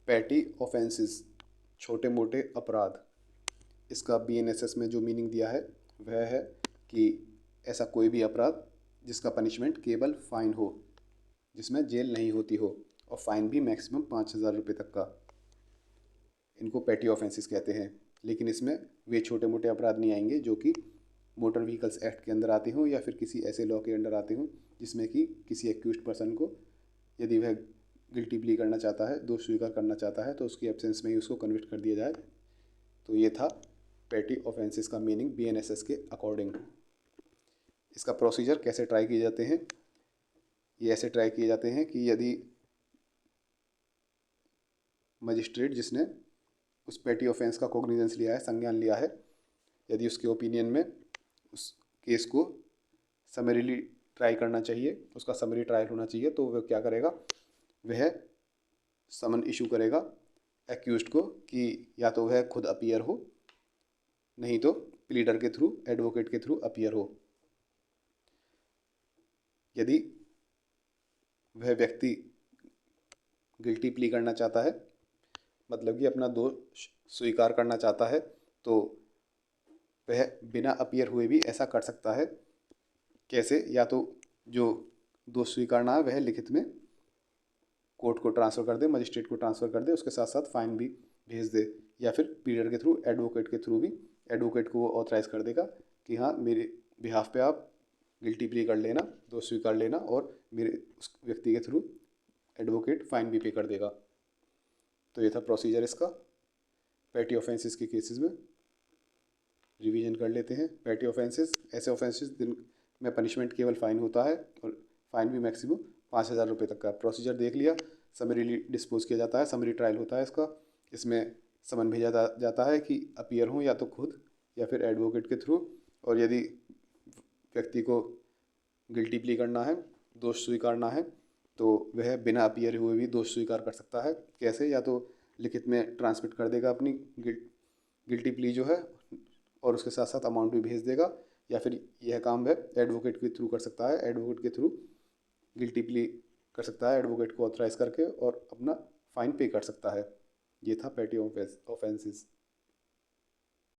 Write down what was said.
Patty offences, छोटे मोटे अपराध। इसका बीएनएसएस में जो मीनिंग दिया है वह है कि ऐसा कोई भी अपराध जिसका पनिशमेंट केवल फाइन हो, जिसमें जेल नहीं होती हो, और फाइन भी मैक्सिमम 5,000 रुपये तक का, इनको पैटी ऑफेंसेस कहते हैं। लेकिन इसमें वे छोटे मोटे अपराध नहीं आएंगे जो कि मोटर व्हीकल्स एक्ट के अंदर आते हों या फिर किसी ऐसे लॉ के अंडर आते हों जिसमें कि किसी एक्यूज्ड पर्सन को, यदि वह गिल्टी प्ली करना चाहता है, दोष स्वीकार करना चाहता है, तो उसकी एब्सेंस में ही उसको कन्विक्ट कर दिया जाए। तो ये था पैटी ऑफेंसेस का मीनिंग बीएनएसएस के अकॉर्डिंग। इसका प्रोसीजर कैसे ट्राई किए जाते हैं? ये ऐसे ट्राई किए जाते हैं कि यदि मजिस्ट्रेट जिसने उस पैटी ऑफेंस का कॉग्निजेंस लिया है, संज्ञान लिया है, यदि उसके ओपिनियन में उस केस को समरीली ट्राई करना चाहिए, उसका समरी ट्रायल होना चाहिए, तो वह क्या करेगा, वह समन इशू करेगा एक्यूज्ड को कि या तो वह खुद अपीयर हो, नहीं तो प्लीडर के थ्रू, एडवोकेट के थ्रू अपीयर हो। यदि वह व्यक्ति गिल्टी प्ली करना चाहता है, मतलब कि अपना दोष स्वीकार करना चाहता है, तो वह बिना अपीयर हुए भी ऐसा कर सकता है। कैसे? या तो जो दोष स्वीकारना है वह लिखित में कोर्ट को ट्रांसफ़र कर दे, मजिस्ट्रेट को ट्रांसफ़र कर दे, उसके साथ साथ फाइन भी भेज दे, या फिर प्लीडर के थ्रू, एडवोकेट के थ्रू भी, एडवोकेट को वो ऑथराइज़ कर देगा कि हाँ मेरे बिहाफ पे आप गिल्टी प्ली कर लेना, दोष स्वीकार लेना, और मेरे उस व्यक्ति के थ्रू एडवोकेट फाइन भी पे कर देगा। तो ये था प्रोसीजर इसका। पैटी ऑफेंसेस के केसेस में रिवीजन कर लेते हैं। पैटी ऑफेंसेस ऐसे ऑफेंसेस जिनमें पनिशमेंट केवल फ़ाइन होता है, और फाइन भी मैक्सिमम 5,000 रुपये तक का। प्रोसीजर देख लिया, समरीली डिस्पोज किया जाता है, समरी ट्रायल होता है इसका। इसमें समन भेजा जाता है कि अपीयर हो या तो खुद या फिर एडवोकेट के थ्रू, और यदि व्यक्ति को गिल्टी प्ली करना है, दोष स्वीकारना है, तो वह बिना अपीयर हुए भी दोष स्वीकार कर सकता है। कैसे? या तो लिखित में ट्रांसमिट कर देगा अपनी गिल्टी प्ली जो है, और उसके साथ साथ अमाउंट भी भेज देगा, या फिर यह काम वह एडवोकेट के थ्रू कर सकता है। एडवोकेट के थ्रू गिल्टी प्ली कर सकता है, एडवोकेट को ऑथराइज़ करके, और अपना फ़ाइन पे कर सकता है। ये था पैटी ऑफेंसेस।